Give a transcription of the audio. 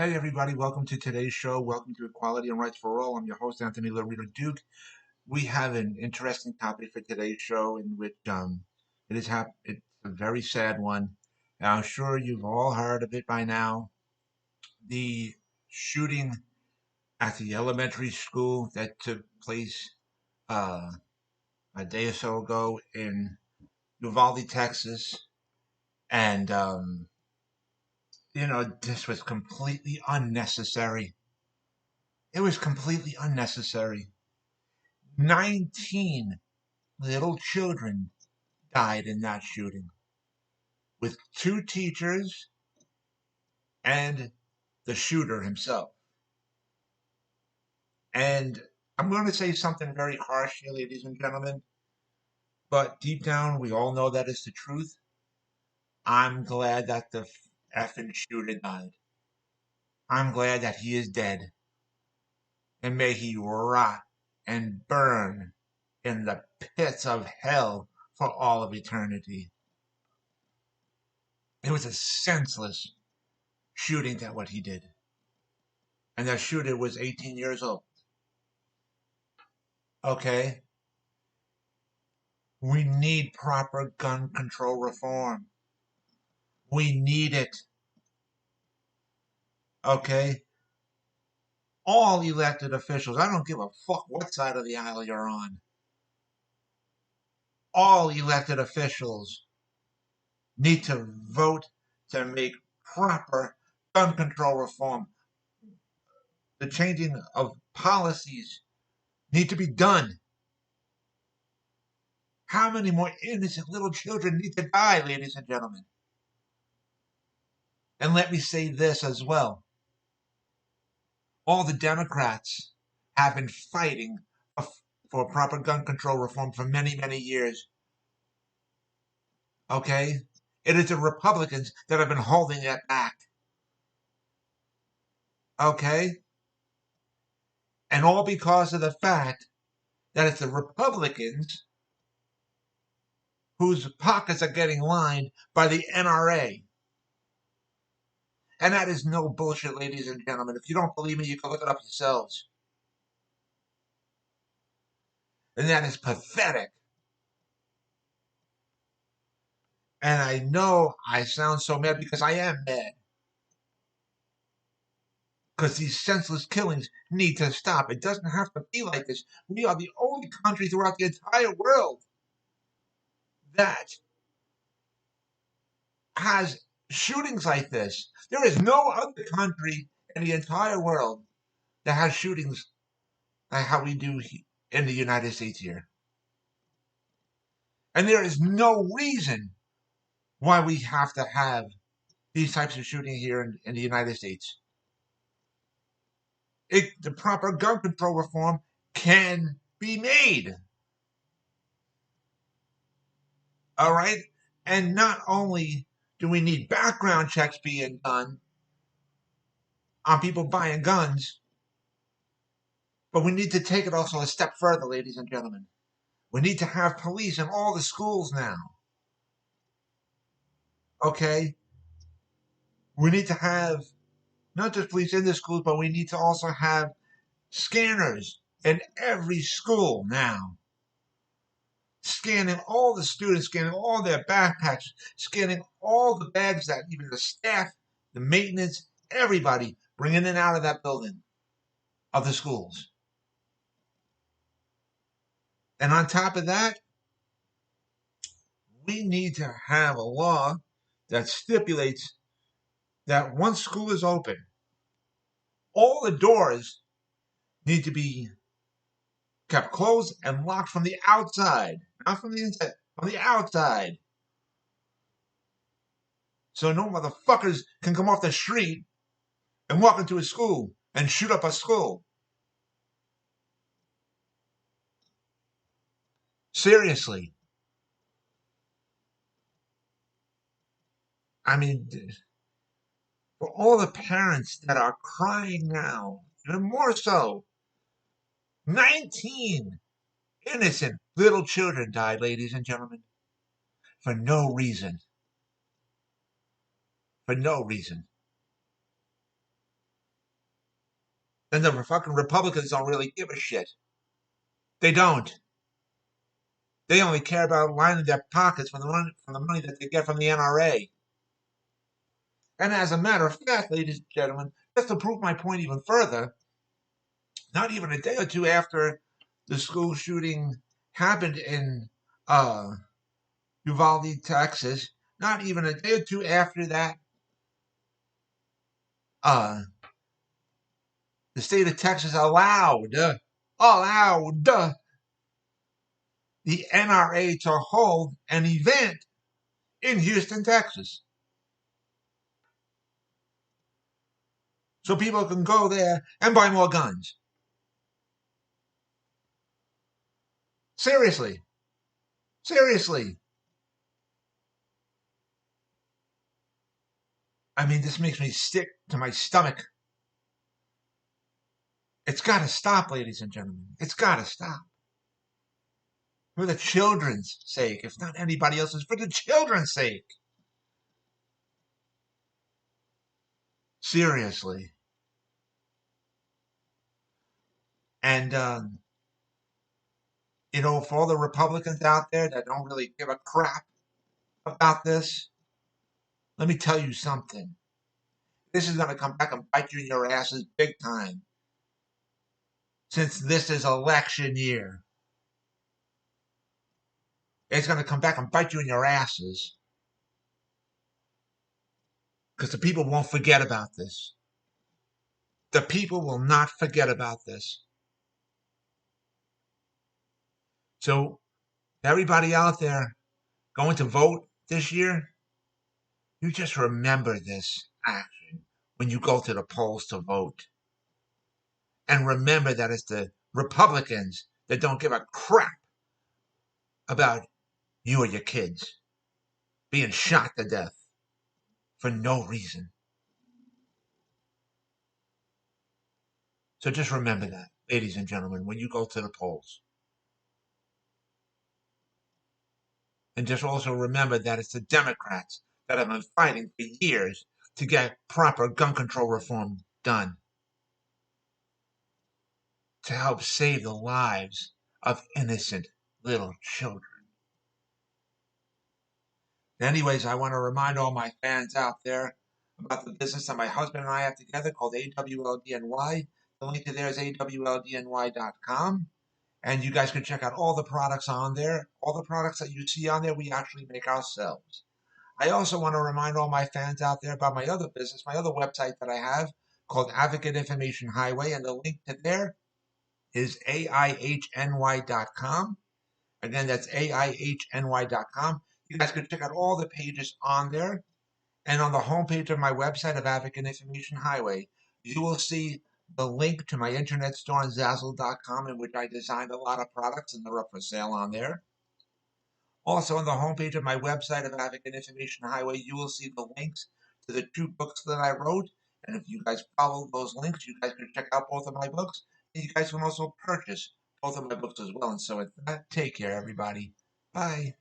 Hey everybody, welcome to today's show. Welcome to Equality and Rights for All. I'm your host, Anthony Lorito-Duke. We have an interesting topic for today's show in which it's a very sad one. And I'm sure you've all heard of it by now. The shooting at the elementary school that took place uh, a day or so ago in Uvalde, Texas. And this was completely unnecessary. It was completely unnecessary. 19 little children died in that shooting, with two teachers and the shooter himself. And I'm going to say something very harsh here, ladies and gentlemen, but deep down, we all know that is the truth. I'm glad that the effing shooter died. I'm glad that he is dead. And may he rot and burn in the pits of hell for all of eternity. It was a senseless shooting that what he did. And that shooter was 18 years old. Okay? We need proper gun control reform. We need it. Okay? All elected officials, I don't give a fuck what side of the aisle you're on. All elected officials need to vote to make proper gun control reform. The changing of policies need to be done. How many more innocent little children need to die, ladies and gentlemen? And let me say this as well. All the Democrats have been fighting for proper gun control reform for many, many years. Okay? It is the Republicans that have been holding it back. Okay? And all because of the fact that it's the Republicans whose pockets are getting lined by the NRA. And that is no bullshit, ladies and gentlemen. If you don't believe me, you can look it up yourselves. And that is pathetic. And I know I sound so mad because I am mad. Because these senseless killings need to stop. It doesn't have to be like this. We are the only country throughout the entire world that has shootings like this. There is no other country in the entire world that has shootings like how we do in the United States here. And there is no reason why we have to have these types of shooting here in the United States. The proper gun control reform can be made. All right? And not only do we need background checks being done on people buying guns, but we need to take it also a step further, ladies and gentlemen. We need to have police in all the schools now. Okay? We need to have not just police in the schools, but we need to also have scanners in every school now. Scanning all the students, scanning all their backpacks, scanning all the bags that even the staff, the maintenance, everybody bringing in and out of that building, of the schools. And on top of that, we need to have a law that stipulates that once school is open, all the doors need to be kept closed and locked from the outside, not from the inside, from the outside. So no motherfuckers can come off the street and walk into a school and shoot up a school. Seriously. I mean, for all the parents that are crying now, even more so, 19 innocent little children died, ladies and gentlemen, for no reason. For no reason. then the fucking Republicans don't really give a shit. They don't. They only care about lining their pockets from the money that they get from the NRA. And as a matter of fact, ladies and gentlemen, just to prove my point even further, not even a day or two after the school shooting happened in Uvalde, Texas, not even a day or two after that, uh, the state of Texas allowed the NRA to hold an event in Houston, Texas. So people can go there and buy more guns. Seriously. Seriously. I mean, this makes me sick to my stomach. It's got to stop, ladies and gentlemen. It's got to stop. For the children's sake, if not anybody else's, for the children's sake. Seriously. And, for all the Republicans out there that don't really give a crap about this, let me tell you something. This is going to come back and bite you in your asses big time. Since this is election year, it's going to come back and bite you in your asses. Because the people won't forget about this. The people will not forget about this. So, everybody out there going to vote this year, you just remember this action when you go to the polls to vote. And remember that it's the Republicans that don't give a crap about you or your kids being shot to death for no reason. So just remember that, ladies and gentlemen, when you go to the polls. And just also remember that it's the Democrats that have been fighting for years to get proper gun control reform done to help save the lives of innocent little children. Anyways, I want to remind all my fans out there about the business that my husband and I have together called AWLDNY. The link to there is awldny.com. And you guys can check out all the products on there. All the products that you see on there, we actually make ourselves. I also want to remind all my fans out there about my other business, my other website that I have called Advocate Information Highway. And the link to there is AIHNY.com. Again, that's AIHNY.com. You guys can check out all the pages on there. And on the homepage of my website of Advocate Information Highway, you will see the link to my internet store on Zazzle.com, in which I designed a lot of products and they're up for sale on there. Also, on the homepage of my website of Advocate Information Highway, you will see the links to the 2 books that I wrote. And if you guys follow those links, you guys can check out both of my books. And you guys can also purchase both of my books as well. And so with that, take care, everybody. Bye.